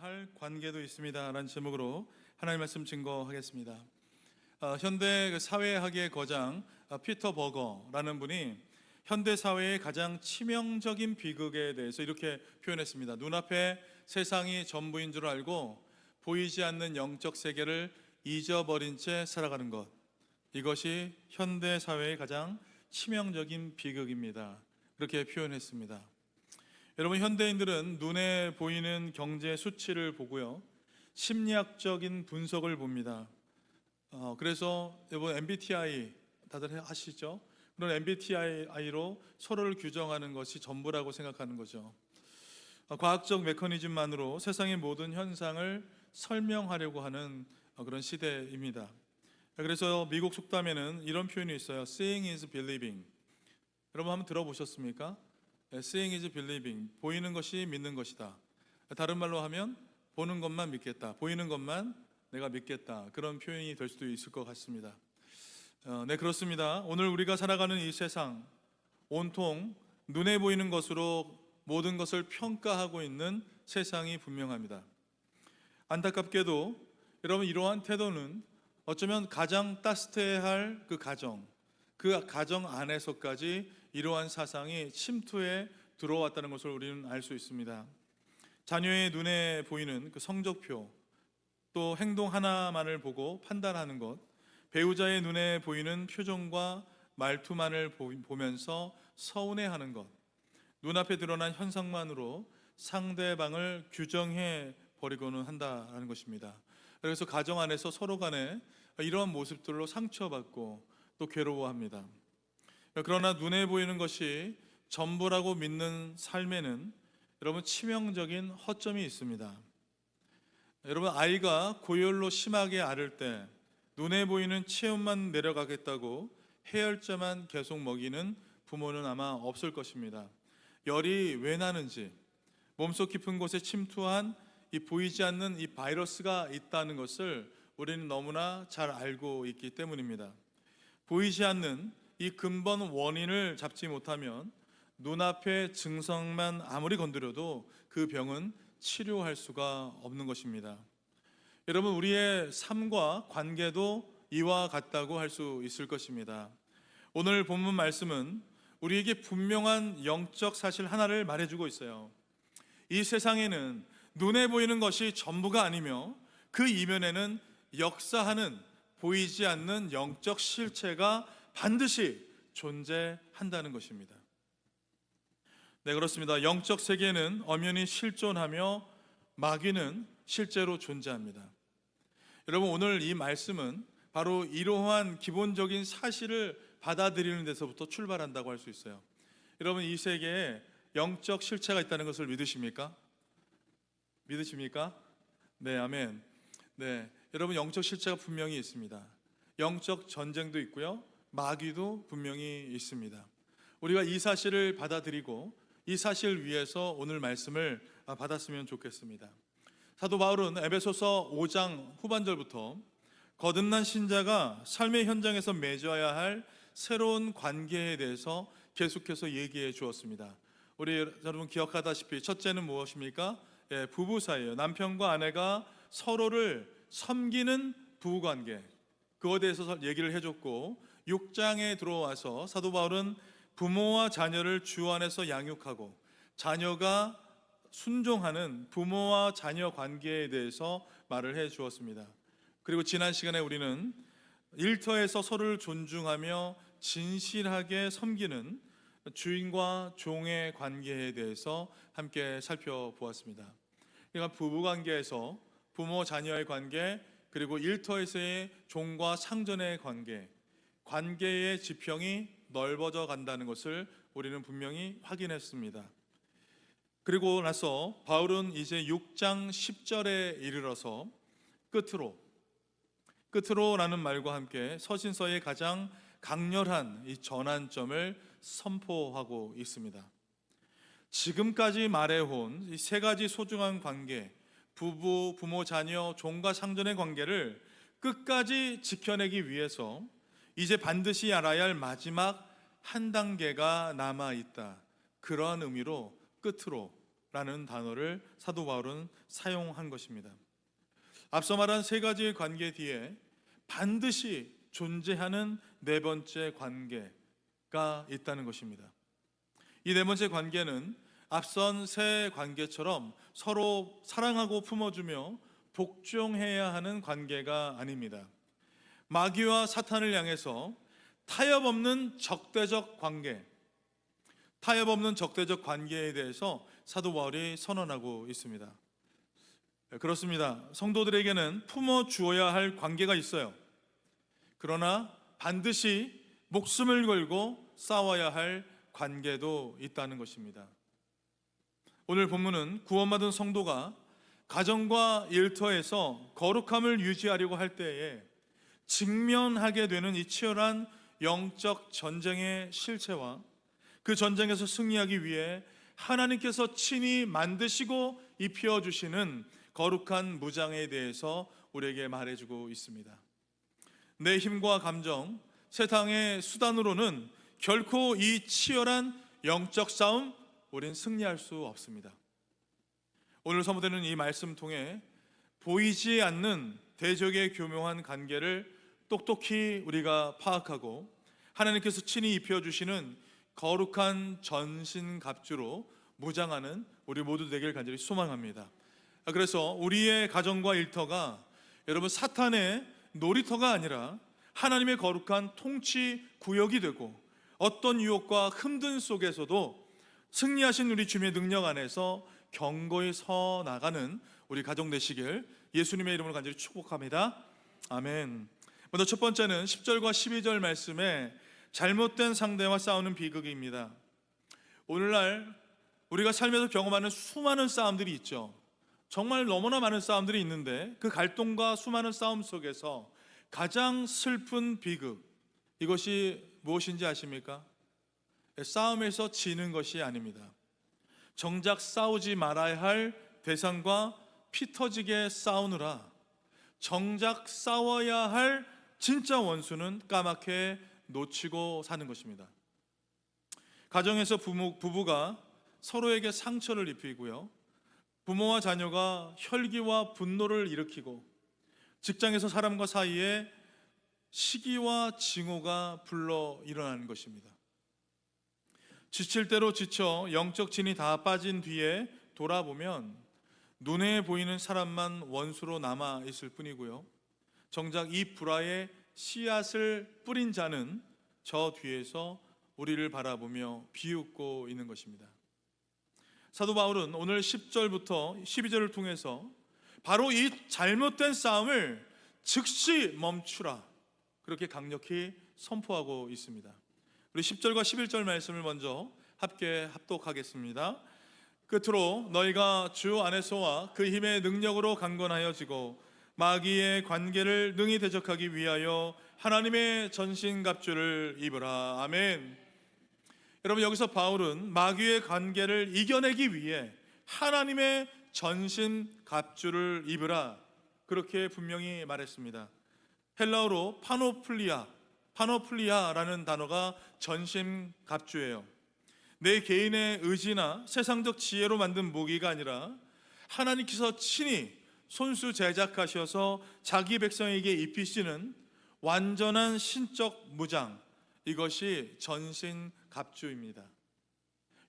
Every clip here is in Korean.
할 관계도 있습니다 라는 제목으로 하나님의 말씀 증거하겠습니다. 현대 사회학의 거장 피터 버거라는 분이 현대 사회의 가장 치명적인 비극에 대해서 이렇게 표현했습니다. 눈앞에 세상이 전부인 줄 알고 보이지 않는 영적 세계를 잊어버린 채 살아가는 것, 이것이 현대 사회의 가장 치명적인 비극입니다. 그렇게 표현했습니다. 여러분, 현대인들은 눈에 보이는 경제 수치를 보고요, 심리학적인 분석을 봅니다. 그래서 여러분 MBTI 다들 아시죠? 그런 MBTI로 서로를 규정하는 것이 전부라고 생각하는 거죠. 과학적 메커니즘만으로 세상의 모든 현상을 설명하려고 하는 그런 시대입니다. 그래서 미국 속담에는 이런 표현이 있어요. Seeing is believing. 여러분 한번 들어보셨습니까? Seeing is believing. 보이는 것이 믿는 것이다. 다른 말로 하면 보는 것만 믿겠다. 보이는 것만 내가 믿겠다. 그런 표현이 될 수도 있을 것 같습니다. 네, 그렇습니다. 오늘 우리가 살아가는 이 세상, 온통 눈에 보이는 것으로 모든 것을 평가하고 있는 세상이 분명합니다. 안타깝게도 여러분, 이러한 태도는 어쩌면 가장 따뜻해야 할 그 가정 안에서까지 이러한 사상이 침투해 들어왔다는 것을 우리는 알 수 있습니다. 자녀의 눈에 보이는 그 성적표, 또 행동 하나만을 보고 판단하는 것, 배우자의 눈에 보이는 표정과 말투만을 보면서 서운해하는 것, 눈앞에 드러난 현상만으로 상대방을 규정해 버리고는 한다는 것입니다. 그래서 가정 안에서 서로 간에 이러한 모습들로 상처받고 또 괴로워합니다. 그러나 눈에 보이는 것이 전부라고 믿는 삶에는 여러분, 치명적인 허점이 있습니다. 여러분, 아이가 고열로 심하게 앓을 때 눈에 보이는 체온만 내려가겠다고 해열제만 계속 먹이는 부모는 아마 없을 것입니다. 열이 왜 나는지, 몸속 깊은 곳에 침투한 이 보이지 않는 이 바이러스가 있다는 것을 우리는 너무나 잘 알고 있기 때문입니다. 보이지 않는 이 근본 원인을 잡지 못하면 눈앞의 증상만 아무리 건드려도 그 병은 치료할 수가 없는 것입니다. 여러분, 우리의 삶과 관계도 이와 같다고 할 수 있을 것입니다. 오늘 본문 말씀은 우리에게 분명한 영적 사실 하나를 말해주고 있어요. 이 세상에는 눈에 보이는 것이 전부가 아니며 그 이면에는 역사하는 보이지 않는 영적 실체가 반드시 존재한다는 것입니다. 네, 그렇습니다. 영적 세계는 엄연히 실존하며 마귀는 실제로 존재합니다. 여러분, 오늘 이 말씀은 바로 이러한 기본적인 사실을 받아들이는 데서부터 출발한다고 할 수 있어요. 여러분, 이 세계에 영적 실체가 있다는 것을 믿으십니까? 믿으십니까? 네, 아멘. 네, 여러분, 영적 실체가 분명히 있습니다. 영적 전쟁도 있고요, 마귀도 분명히 있습니다. 우리가 이 사실을 받아들이고 이 사실 위에서 오늘 말씀을 받았으면 좋겠습니다. 사도 바울은 에베소서 5장 후반절부터 거듭난 신자가 삶의 현장에서 맺어야 할 새로운 관계에 대해서 계속해서 얘기해 주었습니다. 우리 여러분 기억하다시피 첫째는 무엇입니까? 부부 사이예요. 남편과 아내가 서로를 섬기는 부부관계, 그거에 대해서 얘기를 해줬고, 6장에 들어와서 사도 바울은 부모와 자녀를 주 안에서 양육하고 자녀가 순종하는 부모와 자녀 관계에 대해서 말을 해 주었습니다. 그리고 지난 시간에 우리는 일터에서 서로를 존중하며 진실하게 섬기는 주인과 종의 관계에 대해서 함께 살펴보았습니다. 그러니까 부부관계에서 부모 자녀의 관계, 그리고 일터에서의 종과 상전의 관계의 지평이 넓어져 간다는 것을 우리는 분명히 확인했습니다. 그리고 나서 바울은 이제 6장 10절에 이르러서 끝으로라는 말과 함께 서신서의 가장 강렬한 이 전환점을 선포하고 있습니다. 지금까지 말해온 이 세 가지 소중한 관계, 부부, 부모, 자녀, 종과 상전의 관계를 끝까지 지켜내기 위해서 이제 반드시 알아야 할 마지막 한 단계가 남아있다. 그러한 의미로 끝으로 라는 단어를 사도 바울은 사용한 것입니다. 앞서 말한 세 가지의 관계 뒤에 반드시 존재하는 네 번째 관계가 있다는 것입니다. 이 네 번째 관계는 앞선 세 관계처럼 서로 사랑하고 품어주며 복종해야 하는 관계가 아닙니다. 마귀와 사탄을 향해서 타협 없는 적대적 관계, 타협 없는 적대적 관계에 대해서 사도 바울이 선언하고 있습니다. 그렇습니다. 성도들에게는 품어 주어야 할 관계가 있어요. 그러나 반드시 목숨을 걸고 싸워야 할 관계도 있다는 것입니다. 오늘 본문은 구원받은 성도가 가정과 일터에서 거룩함을 유지하려고 할 때에 직면하게 되는 이 치열한 영적 전쟁의 실체와 그 전쟁에서 승리하기 위해 하나님께서 친히 만드시고 입혀주시는 거룩한 무장에 대해서 우리에게 말해주고 있습니다. 내 힘과 감정, 세상의 수단으로는 결코 이 치열한 영적 싸움 우린 승리할 수 없습니다. 오늘 사모되는 이 말씀 통해 보이지 않는 대적의 교묘한 관계를 똑똑히 우리가 파악하고 하나님께서 친히 입혀주시는 거룩한 전신갑주로 무장하는 우리 모두 되길 간절히 소망합니다. 그래서 우리의 가정과 일터가 여러분 사탄의 놀이터가 아니라 하나님의 거룩한 통치 구역이 되고 어떤 유혹과 힘든 속에서도 승리하신 우리 주님의 능력 안에서 견고히 서 나가는 우리 가정 되시길 예수님의 이름으로 간절히 축복합니다. 아멘. 먼저 첫 번째는 10절과 12절 말씀에 잘못된 상대와 싸우는 비극입니다. 오늘날 우리가 삶에서 경험하는 수많은 싸움들이 있죠. 정말 너무나 많은 싸움들이 있는데 그 갈등과 수많은 싸움 속에서 가장 슬픈 비극, 이것이 무엇인지 아십니까? 싸움에서 지는 것이 아닙니다. 정작 싸우지 말아야 할 대상과 피 터지게 싸우느라 정작 싸워야 할 진짜 원수는 까맣게 놓치고 사는 것입니다. 가정에서 부부가 서로에게 상처를 입히고요, 부모와 자녀가 혈기와 분노를 일으키고 직장에서 사람과 사이에 시기와 징후가 불러 일어나는 것입니다. 지칠 대로 지쳐 영적 진이 다 빠진 뒤에 돌아보면 눈에 보이는 사람만 원수로 남아 있을 뿐이고요, 정작 이 불화의 씨앗을 뿌린 자는 저 뒤에서 우리를 바라보며 비웃고 있는 것입니다. 사도 바울은 오늘 10절부터 12절을 통해서 바로 이 잘못된 싸움을 즉시 멈추라, 그렇게 강력히 선포하고 있습니다. 우리 10절과 11절 말씀을 먼저 함께 합독하겠습니다. 끝으로 너희가 주 안에서와 그 힘의 능력으로 강건하여지고 마귀의 관계를 능히 대적하기 위하여 하나님의 전신갑주를 입으라. 아멘. 여러분, 여기서 바울은 마귀의 관계를 이겨내기 위해 하나님의 전신갑주를 입으라, 그렇게 분명히 말했습니다. 헬라어로 파노플리아라는 단어가 전신갑주예요. 내 개인의 의지나 세상적 지혜로 만든 무기가 아니라 하나님께서 친히 손수 제작하셔서 자기 백성에게 입히시는 완전한 신적 무장, 이것이 전신갑주입니다.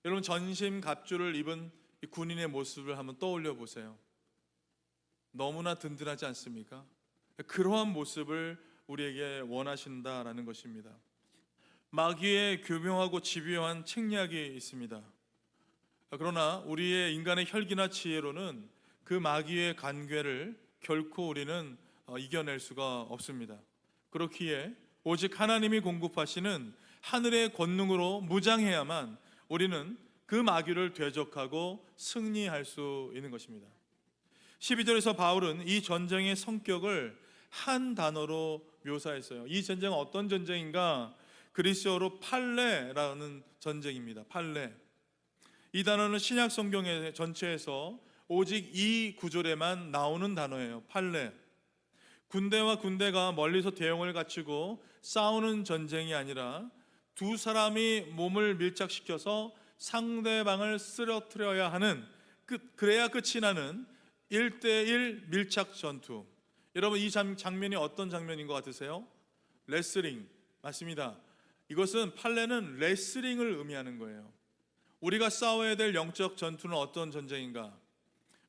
여러분, 전신갑주를 입은 이 군인의 모습을 한번 떠올려 보세요. 너무나 든든하지 않습니까? 그러한 모습을 우리에게 원하신다라는 것입니다. 마귀의 교묘하고 집요한 책략이 있습니다. 그러나 우리의 인간의 혈기나 지혜로는 그 마귀의 관계를 결코 우리는 이겨낼 수가 없습니다. 그렇기에 오직 하나님이 공급하시는 하늘의 권능으로 무장해야만 우리는 그 마귀를 대적하고 승리할 수 있는 것입니다. 12절에서 바울은 이 전쟁의 성격을 한 단어로 묘사했어요. 이 전쟁은 어떤 전쟁인가? 그리스어로 팔레라는 전쟁입니다. 팔레. 이 단어는 신약 성경의 전체에서 오직 이 구절에만 나오는 단어예요. 팔레. 군대와 군대가 멀리서 대형을 갖추고 싸우는 전쟁이 아니라 두 사람이 몸을 밀착시켜서 상대방을 쓰러뜨려야 하는 그래야 끝이 나는 1대1 밀착 전투. 여러분, 이 장면이 어떤 장면인 것 같으세요? 레슬링. 맞습니다. 이것은 판례는 레슬링을 의미하는 거예요. 우리가 싸워야 될 영적 전투는 어떤 전쟁인가?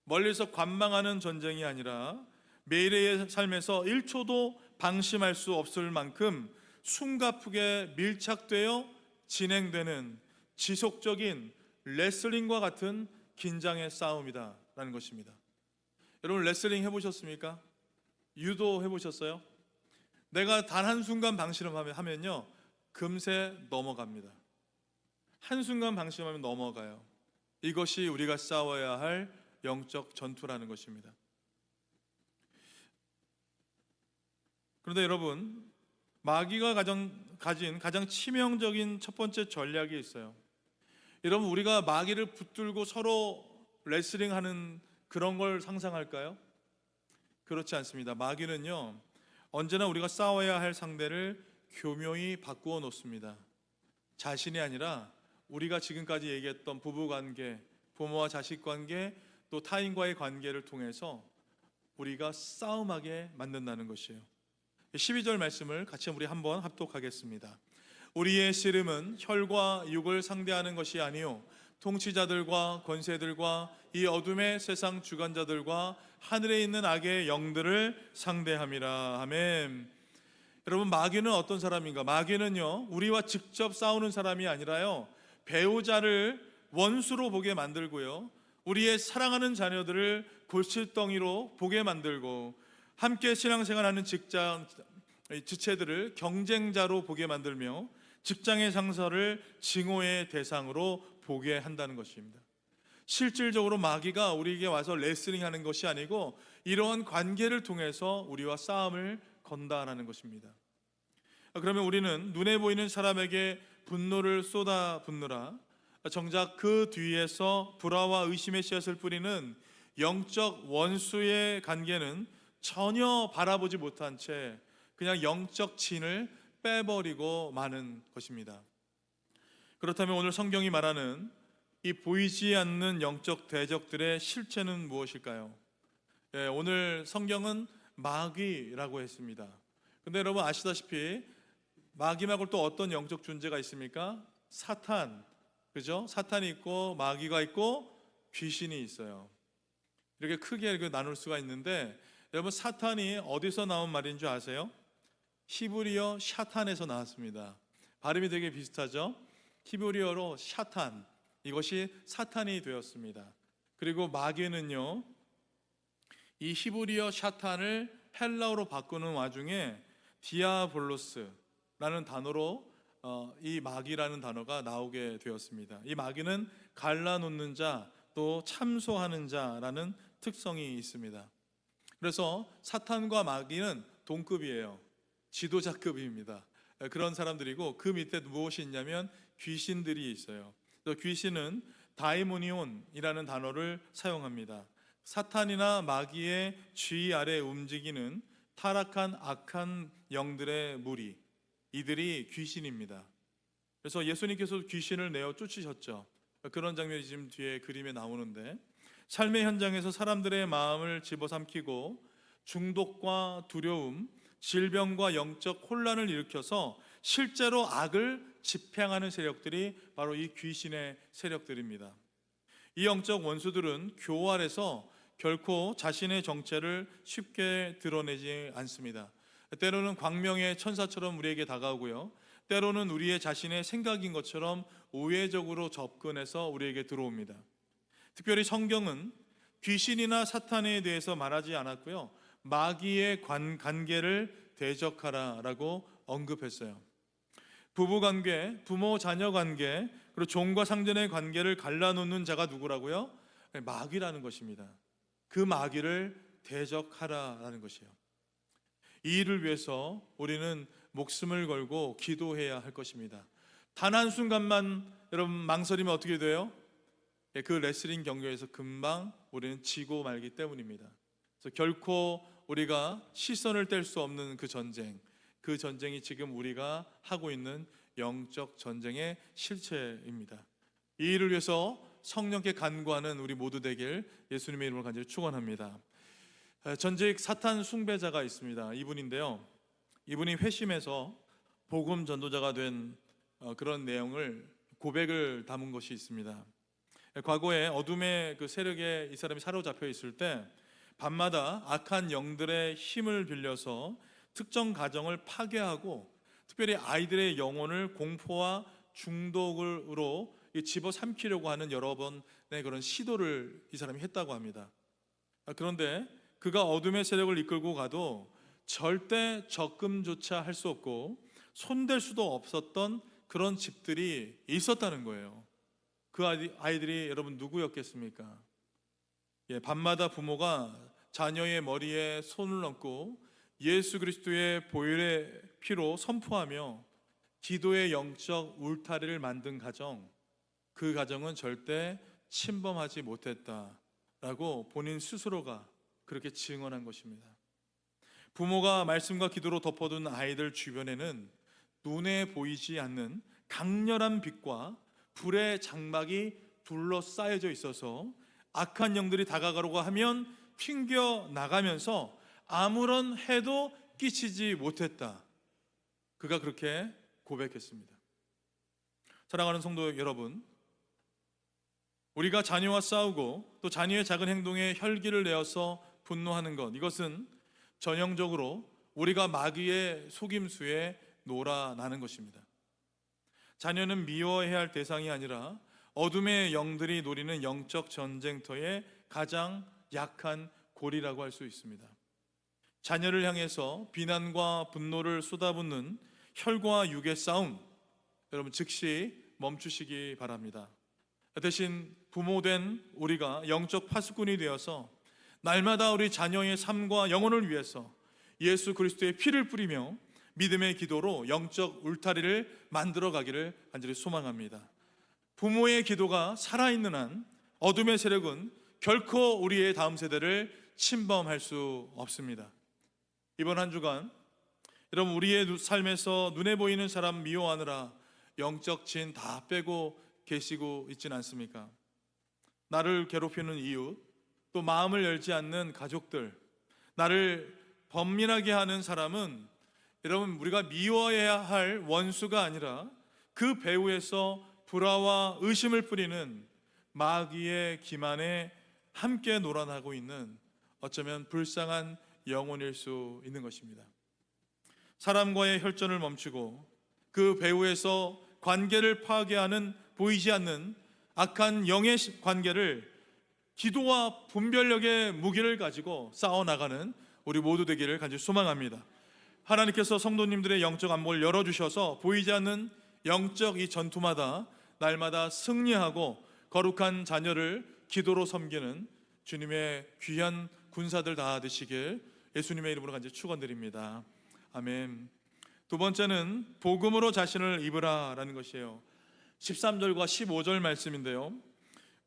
멀리서 관망하는 전쟁이 아니라 매일의 삶에서 1초도 방심할 수 없을 만큼 숨가쁘게 밀착되어 진행되는 지속적인 레슬링과 같은 긴장의 싸움이다라는 것입니다. 여러분, 레슬링 해보셨습니까? 유도 해보셨어요? 내가 단 한순간 방심하면요, 금세 넘어갑니다. 한순간 방심하면 넘어가요. 이것이 우리가 싸워야 할 영적 전투라는 것입니다. 그런데 여러분, 마귀가 가진 가장 치명적인 첫 번째 전략이 있어요. 여러분, 우리가 마귀를 붙들고 서로 레슬링하는 그런 걸 상상할까요? 그렇지 않습니다. 마귀는요, 언제나 우리가 싸워야 할 상대를 교묘히 바꾸어 놓습니다. 자신이 아니라 우리가 지금까지 얘기했던 부부관계, 부모와 자식 관계, 또 타인과의 관계를 통해서 우리가 싸움하게 만든다는 것이에요. 12절 말씀을 같이 우리 한번 합독하겠습니다. 우리의 씨름은 혈과 육을 상대하는 것이 아니요 통치자들과 권세들과 이 어둠의 세상 주관자들과 하늘에 있는 악의 영들을 상대함이라. 아멘. 여러분, 마귀는 어떤 사람인가? 마귀는요, 우리와 직접 싸우는 사람이 아니라요, 배우자를 원수로 보게 만들고요, 우리의 사랑하는 자녀들을 골칫덩이로 보게 만들고, 함께 신앙생활하는 지체들을 경쟁자로 보게 만들며 직장의 상사를 증오의 대상으로 보게 한다는 것입니다. 실질적으로 마귀가 우리에게 와서 레슬링하는 것이 아니고 이러한 관계를 통해서 우리와 싸움을 건다라는 것입니다. 그러면 우리는 눈에 보이는 사람에게 분노를 쏟아붓느라 정작 그 뒤에서 불화와 의심의 씨앗을 뿌리는 영적 원수의 관계는 전혀 바라보지 못한 채 그냥 영적 진을 빼버리고 마는 것입니다. 그렇다면 오늘 성경이 말하는 이 보이지 않는 영적 대적들의 실체는 무엇일까요? 오늘 성경은 마귀라고 했습니다. 근데 여러분 아시다시피 마귀 말고 또 어떤 영적 존재가 있습니까? 사탄, 그죠? 사탄이 있고 마귀가 있고 귀신이 있어요. 이렇게 크게 나눌 수가 있는데, 여러분, 사탄이 어디서 나온 말인 줄 아세요? 히브리어 샤탄에서 나왔습니다. 발음이 되게 비슷하죠? 히브리어로 샤탄, 이것이 사탄이 되었습니다. 그리고 마귀는요, 이 히브리어 샤탄을 헬라어로 바꾸는 와중에 디아볼로스라는 단어로 이 마귀라는 단어가 나오게 되었습니다. 이 마귀는 갈라놓는 자, 또 참소하는 자라는 특성이 있습니다. 그래서 사탄과 마귀는 동급이에요. 지도자급입니다. 그런 사람들이고, 그 밑에 무엇이 있냐면 귀신들이 있어요. 또 귀신은 다이모니온이라는 단어를 사용합니다. 사탄이나 마귀의 쥐 아래 움직이는 타락한 악한 영들의 무리, 이들이 귀신입니다. 그래서 예수님께서 귀신을 내어 쫓으셨죠. 그런 장면이 지금 뒤에 그림에 나오는데, 삶의 현장에서 사람들의 마음을 집어삼키고 중독과 두려움, 질병과 영적 혼란을 일으켜서 실제로 악을 집행하는 세력들이 바로 이 귀신의 세력들입니다. 이 영적 원수들은 교활해서 결코 자신의 정체를 쉽게 드러내지 않습니다. 때로는 광명의 천사처럼 우리에게 다가오고요, 때로는 우리의 자신의 생각인 것처럼 우회적으로 접근해서 우리에게 들어옵니다. 특별히 성경은 귀신이나 사탄에 대해서 말하지 않았고요, 마귀의 관계를 대적하라라고 언급했어요. 부부관계, 부모 자녀 관계, 그리고 종과 상전의 관계를 갈라놓는 자가 누구라고요? 마귀라는 것입니다. 그 마귀를 대적하라라는 것이에요. 이 일을 위해서 우리는 목숨을 걸고 기도해야 할 것입니다. 단 한순간만 여러분 망설이면 어떻게 돼요? 그 레슬링 경기에서 금방 우리는 지고 말기 때문입니다. 그래서 결코 우리가 시선을 뗄 수 없는 그 전쟁이 지금 우리가 하고 있는 영적 전쟁의 실체입니다. 이 일을 위해서 성령께 간구하는 우리 모두 되길 예수님의 이름으로 간절히 축원합니다. 전직 사탄 숭배자가 있습니다. 이분인데요, 이분이 회심해서 복음 전도자가 된 그런 내용을 고백을 담은 것이 있습니다. 과거에 어둠의 그 세력에 이 사람이 사로잡혀 있을 때 밤마다 악한 영들의 힘을 빌려서 특정 가정을 파괴하고 특별히 아이들의 영혼을 공포와 중독으로 집어삼키려고 하는 여러 번의 그런 시도를 이 사람이 했다고 합니다. 그런데 그가 어둠의 세력을 이끌고 가도 절대 적금조차 할 수 없고 손댈 수도 없었던 그런 집들이 있었다는 거예요. 그 아이들이 여러분 누구였겠습니까? 밤마다 부모가 자녀의 머리에 손을 얹고 예수 그리스도의 보혈의 피로 선포하며 기도의 영적 울타리를 만든 가정, 그 가정은 절대 침범하지 못했다라고 본인 스스로가 그렇게 증언한 것입니다. 부모가 말씀과 기도로 덮어둔 아이들 주변에는 눈에 보이지 않는 강렬한 빛과 불의 장막이 둘러싸여져 있어서 악한 영들이 다가가려고 하면 튕겨 나가면서 아무런 해도 끼치지 못했다. 그가 그렇게 고백했습니다. 사랑하는 성도 여러분, 우리가 자녀와 싸우고 또 자녀의 작은 행동에 혈기를 내어서 분노하는 것, 이것은 전형적으로 우리가 마귀의 속임수에 놀아나는 것입니다. 자녀는 미워해야 할 대상이 아니라 어둠의 영들이 노리는 영적 전쟁터의 가장 약한 골이라고 할 수 있습니다. 자녀를 향해서 비난과 분노를 쏟아붓는 혈과 육의 싸움, 여러분 즉시 멈추시기 바랍니다. 대신 부모된 우리가 영적 파수꾼이 되어서 날마다 우리 자녀의 삶과 영혼을 위해서 예수 그리스도의 피를 뿌리며 믿음의 기도로 영적 울타리를 만들어 가기를 간절히 소망합니다. 부모의 기도가 살아있는 한 어둠의 세력은 결코 우리의 다음 세대를 침범할 수 없습니다. 이번 한 주간 여러분, 우리의 삶에서 눈에 보이는 사람 미워하느라 영적 진 다 빼고 계시고 있진 않습니까? 나를 괴롭히는 이웃, 또 마음을 열지 않는 가족들, 나를 번민하게 하는 사람은 여러분, 우리가 미워해야 할 원수가 아니라 그 배후에서 불화와 의심을 뿌리는 마귀의 기만에 함께 놀아나고 있는 어쩌면 불쌍한 영혼일 수 있는 것입니다. 사람과의 혈전을 멈추고 그 배후에서 관계를 파괴하는 보이지 않는 악한 영의 관계를 기도와 분별력의 무기를 가지고 싸워나가는 우리 모두 되기를 간절히 소망합니다. 하나님께서 성도님들의 영적 안목을 열어주셔서 보이지 않는 영적 이 전투마다 날마다 승리하고 거룩한 자녀를 기도로 섬기는 주님의 귀한 군사들 다 되시길 예수님의 이름으로 간절히 축원드립니다. 아멘. 두 번째는 복음으로 자신을 입으라 라는 것이에요. 13절과 15절 말씀인데요,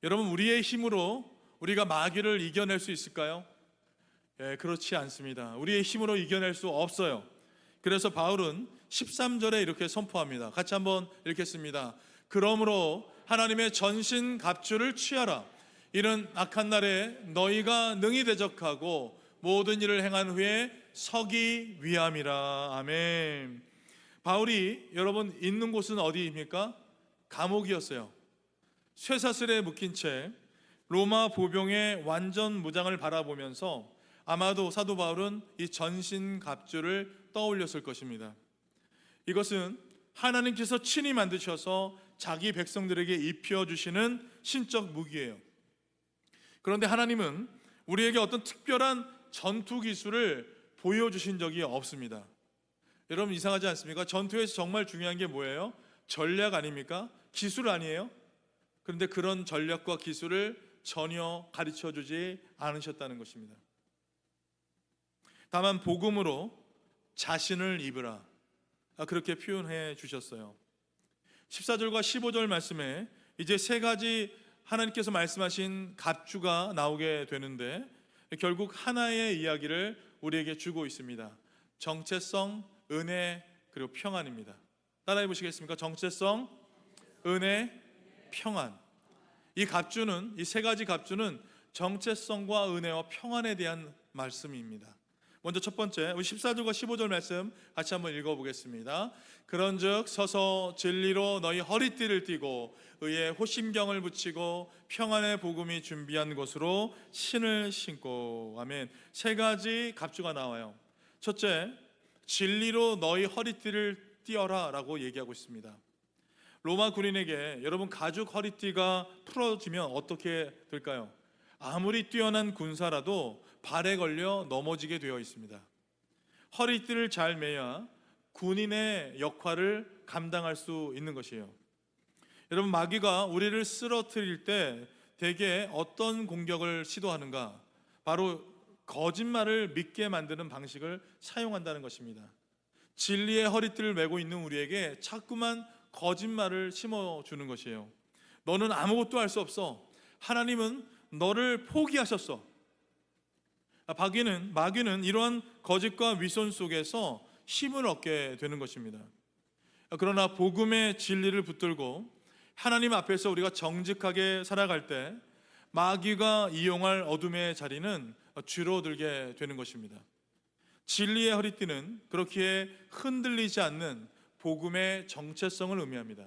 여러분, 우리의 힘으로 우리가 마귀를 이겨낼 수 있을까요? 그렇지 않습니다. 우리의 힘으로 이겨낼 수 없어요. 그래서 바울은 13절에 이렇게 선포합니다. 같이 한번 읽겠습니다. 그러므로 하나님의 전신 갑주를 취하라. 이는 악한 날에 너희가 능히 대적하고 모든 일을 행한 후에 서기 위함이라. 아멘. 바울이 여러분 있는 곳은 어디입니까? 감옥이었어요. 쇠사슬에 묶인 채 로마 보병의 완전 무장을 바라보면서 아마도 사도 바울은 이 전신갑주를 떠올렸을 것입니다. 이것은 하나님께서 친히 만드셔서 자기 백성들에게 입혀주시는 신적 무기예요. 그런데 하나님은 우리에게 어떤 특별한 전투 기술을 보여주신 적이 없습니다. 여러분, 이상하지 않습니까? 전투에서 정말 중요한 게 뭐예요? 전략 아닙니까? 기술 아니에요? 그런데 그런 전략과 기술을 전혀 가르쳐주지 않으셨다는 것입니다. 다만 복음으로 자신을 입으라, 그렇게 표현해 주셨어요. 14절과 15절 말씀에 이제 세 가지 하나님께서 말씀하신 갑주가 나오게 되는데 결국 하나의 이야기를 우리에게 주고 있습니다. 정체성, 은혜, 그리고 평안입니다. 따라해 보시겠습니까? 정체성, 은혜, 평안. 이 갑주는, 이 세 가지 갑주는 정체성과 은혜와 평안에 대한 말씀입니다. 먼저 첫 번째, 우리 14절과 15절 말씀 같이 한번 읽어보겠습니다. 그런즉 서서 진리로 너희 허리띠를 띠고 의의 호심경을 붙이고 평안의 복음이 준비한 것으로 신을 신고. 아멘. 세 가지 갑주가 나와요. 첫째, 진리로 너희 허리띠를 띠어라 라고 얘기하고 있습니다. 로마 군인에게 여러분 가죽 허리띠가 풀어지면 어떻게 될까요? 아무리 뛰어난 군사라도 발에 걸려 넘어지게 되어 있습니다. 허리띠를 잘 매야 군인의 역할을 감당할 수 있는 것이에요. 여러분, 마귀가 우리를 쓰러뜨릴 때 대개 어떤 공격을 시도하는가? 바로 거짓말을 믿게 만드는 방식을 사용한다는 것입니다. 진리의 허리띠를 메고 있는 우리에게 자꾸만 거짓말을 심어주는 것이에요. 너는 아무것도 할 수 없어. 하나님은 너를 포기하셨어. 마귀는 이러한 거짓과 위선 속에서 힘을 얻게 되는 것입니다. 그러나 복음의 진리를 붙들고 하나님 앞에서 우리가 정직하게 살아갈 때 마귀가 이용할 어둠의 자리는 줄어들게 되는 것입니다. 진리의 허리띠는 그렇기에 흔들리지 않는 복음의 정체성을 의미합니다.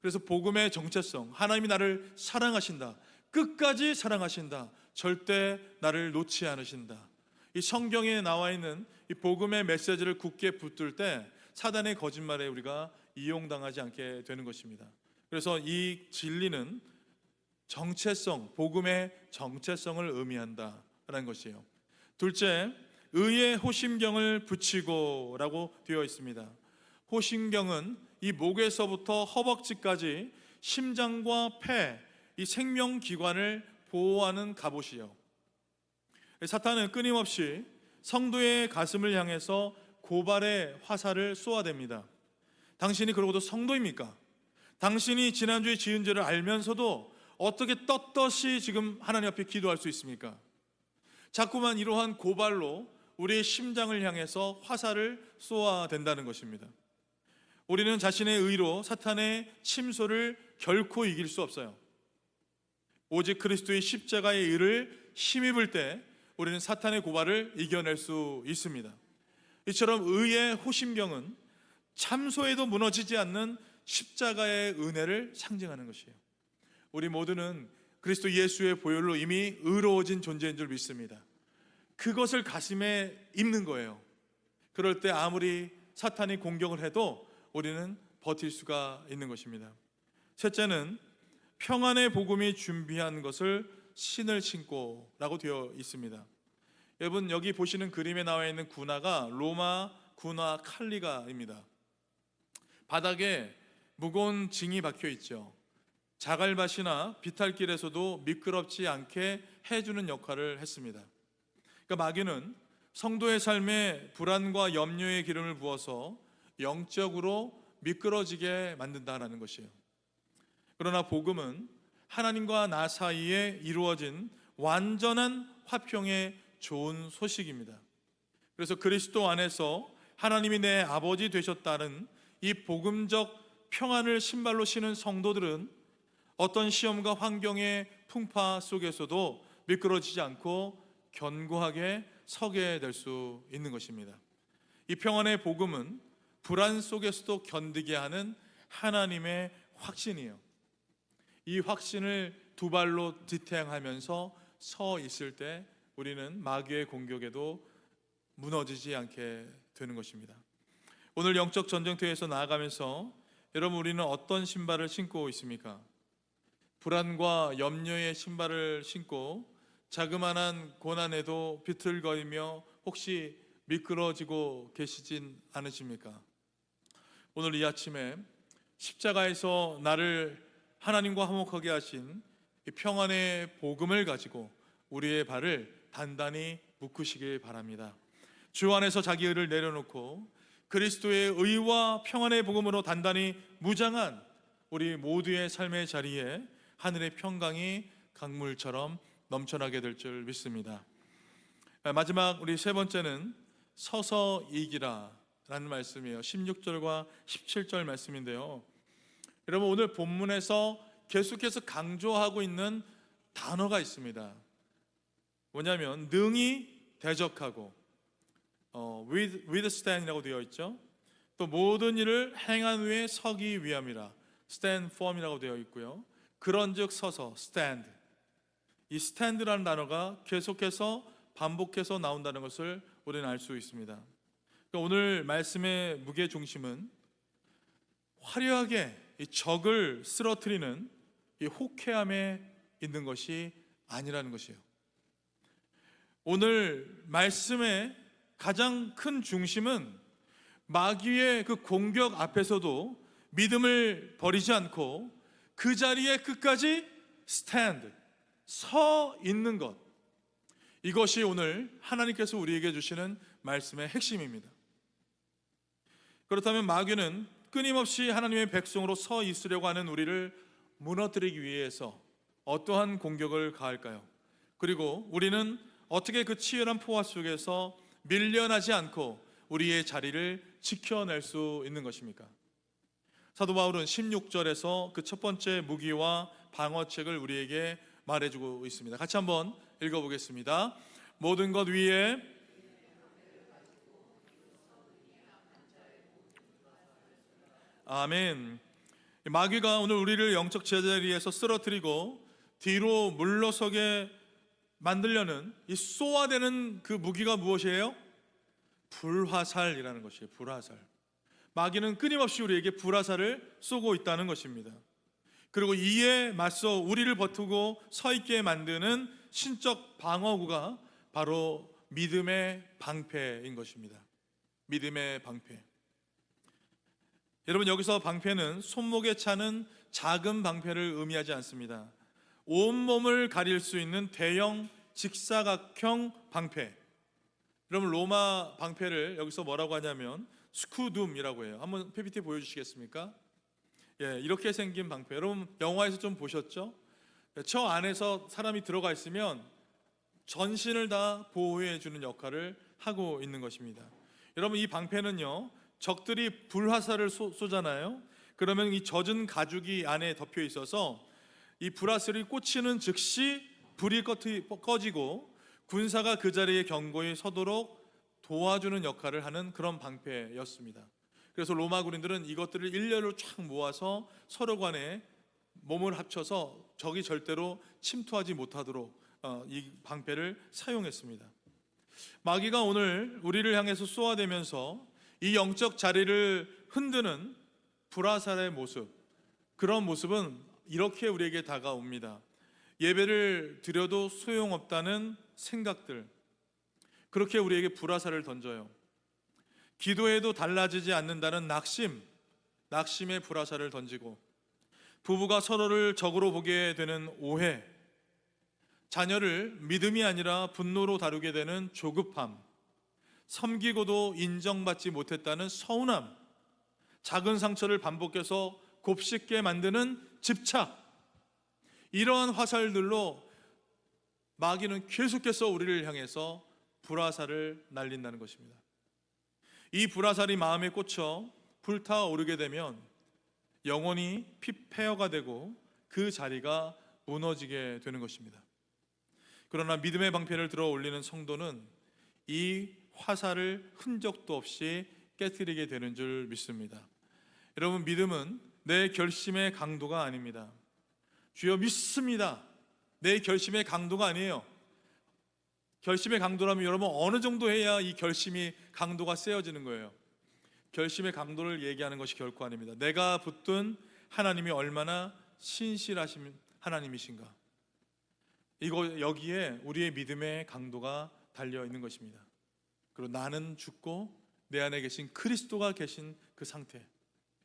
그래서 복음의 정체성, 하나님이 나를 사랑하신다, 끝까지 사랑하신다, 절대 나를 놓지 않으신다. 이 성경에 나와 있는 이 복음의 메시지를 굳게 붙들 때 사단의 거짓말에 우리가 이용당하지 않게 되는 것입니다. 그래서 이 진리는 정체성, 복음의 정체성을 의미한다라는 것이에요. 둘째, 의의 호심경을 붙이고 라고 되어 있습니다. 호심경은 이 목에서부터 허벅지까지 심장과 폐, 이 생명기관을 보호하는 갑옷이요. 사탄은 끊임없이 성도의 가슴을 향해서 고발의 화살을 쏘아댑니다. 당신이 그러고도 성도입니까? 당신이 지난주에 지은 죄를 알면서도 어떻게 떳떳이 지금 하나님 앞에 기도할 수 있습니까? 자꾸만 이러한 고발로 우리의 심장을 향해서 화살을 쏘아댄다는 것입니다. 우리는 자신의 의로 사탄의 침소를 결코 이길 수 없어요. 오직 그리스도의 십자가의 의를 힘입을 때 우리는 사탄의 고발을 이겨낼 수 있습니다. 이처럼 의의 호심경은 참소에도 무너지지 않는 십자가의 은혜를 상징하는 것이에요. 우리 모두는 그리스도 예수의 보혈로 이미 의로워진 존재인 줄 믿습니다. 그것을 가슴에 입는 거예요. 그럴 때 아무리 사탄이 공격을 해도 우리는 버틸 수가 있는 것입니다. 셋째는 평안의 복음이 준비한 것을 신을 신고 라고 되어 있습니다. 여러분, 여기 보시는 그림에 나와 있는 군화가 로마 군화 칼리가입니다. 바닥에 무거운 징이 박혀 있죠. 자갈밭이나 비탈길에서도 미끄럽지 않게 해주는 역할을 했습니다. 그러니까 마귀는 성도의 삶에 불안과 염려의 기름을 부어서 영적으로 미끄러지게 만든다라는 것이에요. 그러나 복음은 하나님과 나 사이에 이루어진 완전한 화평의 좋은 소식입니다. 그래서 그리스도 안에서 하나님이 내 아버지 되셨다는 이 복음적 평안을 신발로 신은 성도들은 어떤 시험과 환경의 풍파 속에서도 미끄러지지 않고 견고하게 서게 될 수 있는 것입니다. 이 평안의 복음은 불안 속에서도 견디게 하는 하나님의 확신이에요. 이 확신을 두 발로 지탱하면서 서 있을 때 우리는 마귀의 공격에도 무너지지 않게 되는 것입니다. 오늘 영적 전쟁터에서 나아가면서 여러분, 우리는 어떤 신발을 신고 있습니까? 불안과 염려의 신발을 신고 자그마한 고난에도 비틀거리며 혹시 미끄러지고 계시진 않으십니까? 오늘 이 아침에 십자가에서 나를 하나님과 화목하게 하신 이 평안의 복음을 가지고 우리의 발을 단단히 묶으시길 바랍니다. 주 안에서 자기 의를 내려놓고 그리스도의 의와 평안의 복음으로 단단히 무장한 우리 모두의 삶의 자리에 하늘의 평강이 강물처럼 넘쳐나게 될 줄 믿습니다. 마지막 우리 세 번째는 서서 이기라 라는 말씀이에요. 16절과 17절 말씀인데요. 여러분, 오늘 본문에서 계속해서 강조하고 있는 단어가 있습니다. 뭐냐면 능히 대적하고 withstand이라고 되어 있죠. 또 모든 일을 행한 후에 서기 위함이라 stand firm이라고 되어 있고요. 그런즉 서서 stand. 이 stand라는 단어가 계속해서 반복해서 나온다는 것을 우리는 알 수 있습니다. 그러니까 오늘 말씀의 무게 중심은 화려하게 이 적을 쓰러뜨리는 이 호쾌함에 있는 것이 아니라는 것이에요. 오늘 말씀의 가장 큰 중심은 마귀의 그 공격 앞에서도 믿음을 버리지 않고 그 자리에 끝까지 stand, 서 있는 것. 이것이 오늘 하나님께서 우리에게 주시는 말씀의 핵심입니다. 그렇다면 마귀는 끊임없이 하나님의 백성으로 서 있으려고 하는 우리를 무너뜨리기 위해서 어떠한 공격을 가할까요? 그리고 우리는 어떻게 그 치열한 포화 속에서 밀려나지 않고 우리의 자리를 지켜낼 수 있는 것입니까? 사도 바울은 16절에서 그 첫 번째 무기와 방어책을 우리에게 말해주고 있습니다. 같이 한번 읽어보겠습니다. 모든 것 위에 아멘. 마귀가 오늘 우리를 영적 제자리에서 쓰러뜨리고 뒤로 물러서게 만들려는 이 쏘아대는 그 무기가 무엇이에요? 불화살이라는 것이에요. 불화살. 마귀는 끊임없이 우리에게 불화살을 쏘고 있다는 것입니다. 그리고 이에 맞서 우리를 버티고 서 있게 만드는 신적 방어구가 바로 믿음의 방패인 것입니다. 믿음의 방패. 여러분, 여기서 방패는 손목에 차는 작은 방패를 의미하지 않습니다. 온몸을 가릴 수 있는 대형 직사각형 방패. 여러분, 로마 방패를 여기서 뭐라고 하냐면 스쿠둠이라고 해요. 한번 PPT 보여주시겠습니까? 예, 이렇게 생긴 방패. 여러분, 영화에서 좀 보셨죠? 저 안에서 사람이 들어가 있으면 전신을 다 보호해 주는 역할을 하고 있는 것입니다. 여러분, 이 방패는요, 적들이 불화살을 쏘잖아요. 그러면 이 젖은 가죽이 안에 덮여 있어서 이 불화살이 꽂히는 즉시 불이 꺼지고 군사가 그 자리에 견고히 서도록 도와주는 역할을 하는 그런 방패였습니다. 그래서 로마 군인들은 이것들을 일렬로 쫙 모아서 서로 간에 몸을 합쳐서 적이 절대로 침투하지 못하도록 이 방패를 사용했습니다. 마귀가 오늘 우리를 향해서 쏘아대면서 이 영적 자리를 흔드는 불화살의 모습, 그런 모습은 이렇게 우리에게 다가옵니다. 예배를 드려도 소용없다는 생각들, 그렇게 우리에게 불화살을 던져요. 기도해도 달라지지 않는다는 낙심의 불화살을 던지고, 부부가 서로를 적으로 보게 되는 오해, 자녀를 믿음이 아니라 분노로 다루게 되는 조급함, 섬기고도 인정받지 못했다는 서운함, 작은 상처를 반복해서 곱씹게 만드는 집착, 이러한 화살들로 마귀는 계속해서 우리를 향해서 불화살을 날린다는 것입니다. 이 불화살이 마음에 꽂혀 불타오르게 되면 영혼이 폐허가 되고 그 자리가 무너지게 되는 것입니다. 그러나 믿음의 방패를 들어 올리는 성도는 이 화살을 흔적도 없이 깨뜨리게 되는 줄 믿습니다. 여러분, 믿음은 내 결심의 강도가 아닙니다. 주여 믿습니다. 내 결심의 강도가 아니에요. 결심의 강도라면 여러분 어느 정도 해야 이 결심이 강도가 세어지는 거예요? 결심의 강도를 얘기하는 것이 결코 아닙니다. 내가 붙든 하나님이 얼마나 신실하신 하나님이신가, 여기에 우리의 믿음의 강도가 달려 있는 것입니다. 그리고 나는 죽고 내 안에 계신 그리스도가 계신 그 상태,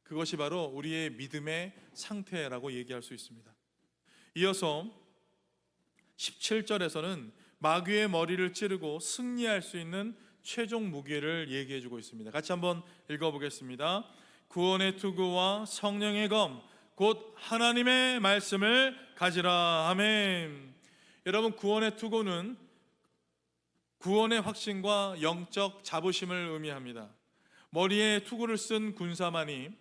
그것이 바로 우리의 믿음의 상태라고 얘기할 수 있습니다. 이어서 17절에서는 마귀의 머리를 찌르고 승리할 수 있는 최종 무기를 얘기해 주고 있습니다. 같이 한번 읽어보겠습니다. 구원의 투구와 성령의 검, 곧 하나님의 말씀을 가지라. 아멘. 여러분, 구원의 투구는 구원의 확신과 영적 자부심을 의미합니다. 머리에 투구를 쓴 군사만이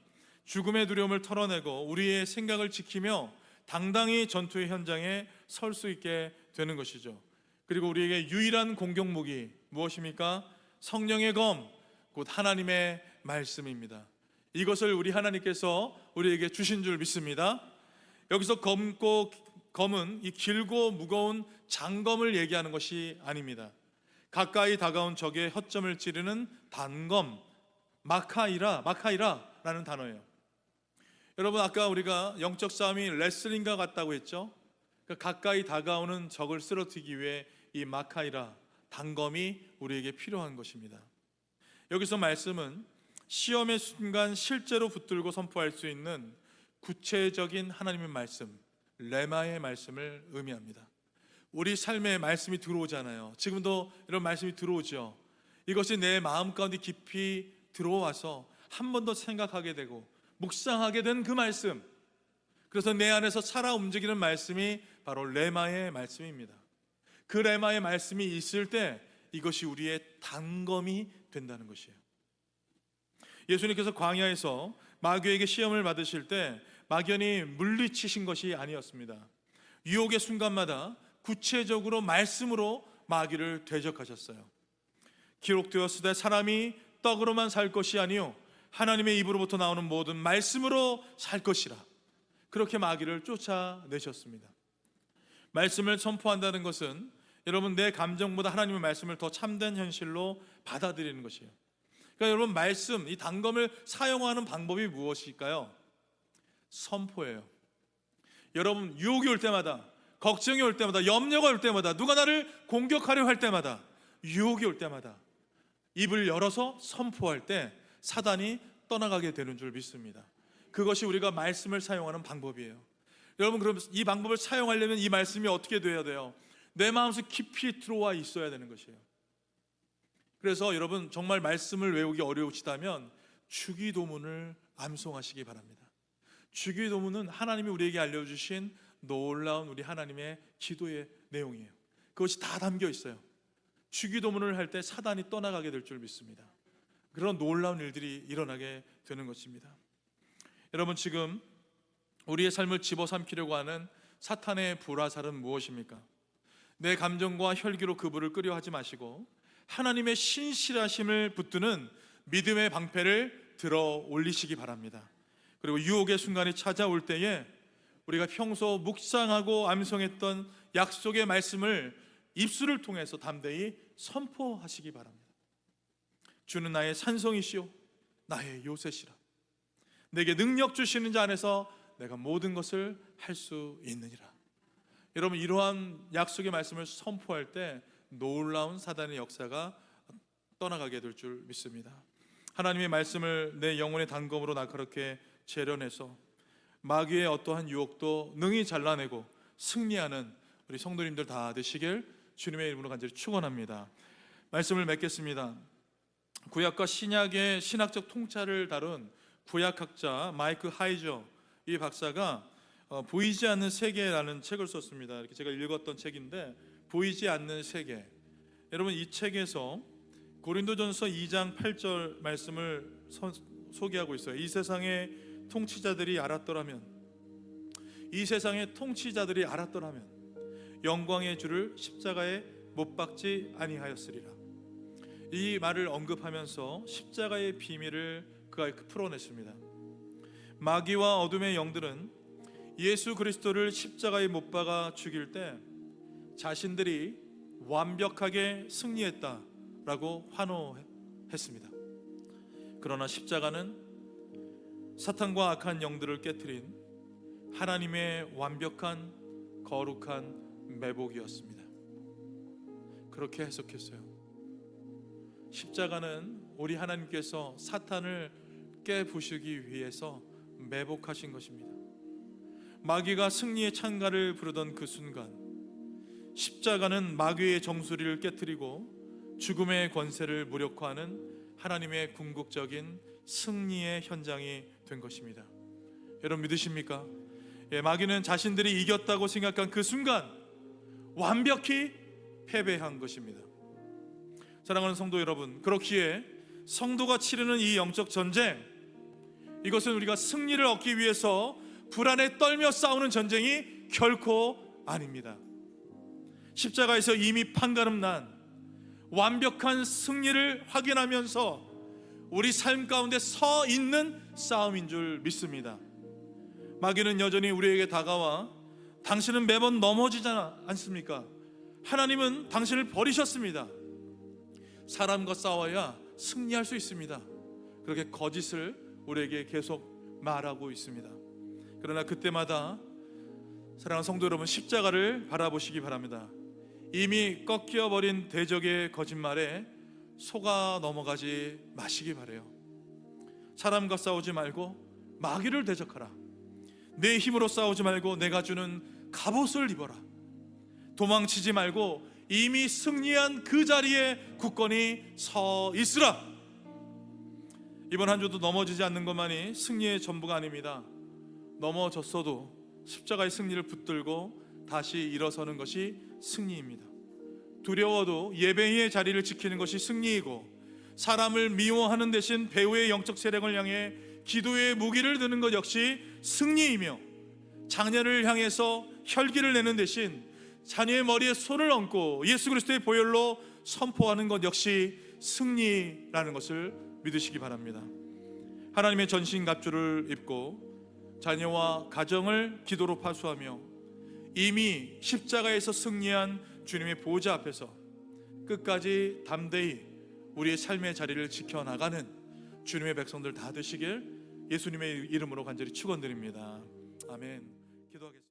죽음의 두려움을 털어내고 우리의 생각을 지키며 당당히 전투의 현장에 설 수 있게 되는 것이죠. 그리고 우리에게 유일한 공격무기 무엇입니까? 성령의 검, 곧 하나님의 말씀입니다. 이것을 우리 하나님께서 우리에게 주신 줄 믿습니다. 여기서 검은 이 길고 무거운 장검을 얘기하는 것이 아닙니다. 가까이 다가온 적의 허점을 찌르는 단검, 마카이라라는 단어예요. 여러분, 아까 우리가 영적 싸움이 레슬링과 같다고 했죠. 가까이 다가오는 적을 쓰러뜨리기 위해 이 마카이라, 단검이 우리에게 필요한 것입니다. 여기서 말씀은 시험의 순간 실제로 붙들고 선포할 수 있는 구체적인 하나님의 말씀, 레마의 말씀을 의미합니다. 우리 삶에 말씀이 들어오잖아요. 지금도 이런 말씀이 들어오죠. 이것이 내 마음 가운데 깊이 들어와서 한 번 더 생각하게 되고 묵상하게 된 그 말씀, 그래서 내 안에서 살아 움직이는 말씀이 바로 레마의 말씀입니다. 그 레마의 말씀이 있을 때 이것이 우리의 단검이 된다는 것이에요. 예수님께서 광야에서 마귀에게 시험을 받으실 때 막연히 물리치신 것이 아니었습니다. 유혹의 순간마다 구체적으로 말씀으로 마귀를 대적하셨어요. 기록되었을 때 사람이 떡으로만 살 것이 아니요 하나님의 입으로부터 나오는 모든 말씀으로 살 것이라, 그렇게 마귀를 쫓아내셨습니다. 말씀을 선포한다는 것은 여러분 내 감정보다 하나님의 말씀을 더 참된 현실로 받아들이는 것이에요. 그러니까 여러분, 말씀, 이 단검을 사용하는 방법이 무엇일까요? 선포예요. 여러분, 유혹이 올 때마다, 걱정이 올 때마다, 염려가 올 때마다, 누가 나를 공격하려 할 때마다, 유혹이 올 때마다 입을 열어서 선포할 때 사단이 떠나가게 되는 줄 믿습니다. 그것이 우리가 말씀을 사용하는 방법이에요. 여러분, 그럼 이 방법을 사용하려면 이 말씀이 어떻게 돼야 돼요? 내 마음속 깊이 들어와 있어야 되는 것이에요. 그래서 여러분, 정말 말씀을 외우기 어려우시다면 주기도문을 암송하시기 바랍니다. 주기도문은 하나님이 우리에게 알려주신 놀라운 우리 하나님의 기도의 내용이에요. 그것이 다 담겨 있어요. 주기도문을 할 때 사단이 떠나가게 될 줄 믿습니다. 그런 놀라운 일들이 일어나게 되는 것입니다. 여러분, 지금 우리의 삶을 집어삼키려고 하는 사탄의 불화살은 무엇입니까? 내 감정과 혈기로 그분을 끄려 하지 마시고 하나님의 신실하심을 붙드는 믿음의 방패를 들어 올리시기 바랍니다. 그리고 유혹의 순간이 찾아올 때에 우리가 평소 묵상하고 암송했던 약속의 말씀을 입술을 통해서 담대히 선포하시기 바랍니다. 주는 나의 산성이시요 나의 요새시라. 내게 능력 주시는 자 안에서 내가 모든 것을 할 수 있느니라. 여러분, 이러한 약속의 말씀을 선포할 때 놀라운 사단의 역사가 떠나가게 될 줄 믿습니다. 하나님의 말씀을 내 영혼의 단검으로 날카롭게 재련해서 마귀의 어떠한 유혹도 능히 잘라내고 승리하는 우리 성도님들 다 되시길 주님의 이름으로 간절히 축원합니다. 말씀을 맺겠습니다. 구약과 신약의 신학적 통찰을 다룬 구약학자 마이크 하이저, 이 박사가 보이지 않는 세계라는 책을 썼습니다. 이렇게 제가 읽었던 책인데, 보이지 않는 세계. 여러분, 이 책에서 고린도전서 2장 8절 말씀을 소개하고 있어요. 이 세상의 통치자들이 알았더라면, 이 세상의 통치자들이 알았더라면 영광의 주를 십자가에 못 박지 아니하였으리라. 이 말을 언급하면서 십자가의 비밀을 그가 풀어냈습니다. 마귀와 어둠의 영들은 예수 그리스도를 십자가에 못 박아 죽일 때 자신들이 완벽하게 승리했다라고 환호했습니다. 그러나 십자가는 사탄과 악한 영들을 깨트린 하나님의 완벽한 거룩한 매복이었습니다. 그렇게 해석했어요. 십자가는 우리 하나님께서 사탄을 깨부수기 위해서 매복하신 것입니다. 마귀가 승리의 찬가를 부르던 그 순간, 십자가는 마귀의 정수리를 깨트리고 죽음의 권세를 무력화하는 하나님의 궁극적인 승리의 현장이 된 것입니다. 여러분, 믿으십니까? 마귀는 자신들이 이겼다고 생각한 그 순간 완벽히 패배한 것입니다. 사랑하는 성도 여러분, 그렇기에 성도가 치르는 이 영적 전쟁, 이것은 우리가 승리를 얻기 위해서 불안에 떨며 싸우는 전쟁이 결코 아닙니다. 십자가에서 이미 판가름 난 완벽한 승리를 확인하면서 우리 삶 가운데 서 있는 싸움인 줄 믿습니다. 마귀는 여전히 우리에게 다가와 당신은 매번 넘어지지 않습니까? 하나님은 당신을 버리셨습니다. 사람과 싸워야 승리할 수 있습니다. 그렇게 거짓을 우리에게 계속 말하고 있습니다. 그러나 그때마다 사랑하는 성도 여러분, 십자가를 바라보시기 바랍니다. 이미 꺾여버린 대적의 거짓말에 속아 넘어가지 마시기 바래요. 사람과 싸우지 말고 마귀를 대적하라. 내 힘으로 싸우지 말고 내가 주는 갑옷을 입어라. 도망치지 말고 이미 승리한 그 자리에 굳건히 서 있으라. 이번 한 주도 넘어지지 않는 것만이 승리의 전부가 아닙니다. 넘어졌어도 십자가의 승리를 붙들고 다시 일어서는 것이 승리입니다. 두려워도 예배의 자리를 지키는 것이 승리이고, 사람을 미워하는 대신 배후의 영적 세력을 향해 기도의 무기를 드는 것 역시 승리이며, 자녀를 향해서 혈기를 내는 대신 자녀의 머리에 손을 얹고 예수 그리스도의 보혈로 선포하는 것 역시 승리라는 것을 믿으시기 바랍니다. 하나님의 전신갑주를 입고 자녀와 가정을 기도로 파수하며 이미 십자가에서 승리한 주님의 보좌 앞에서 끝까지 담대히 우리의 삶의 자리를 지켜나가는 주님의 백성들 다 되시길 예수님의 이름으로 간절히 축원드립니다. 아멘. 기도하겠습니다.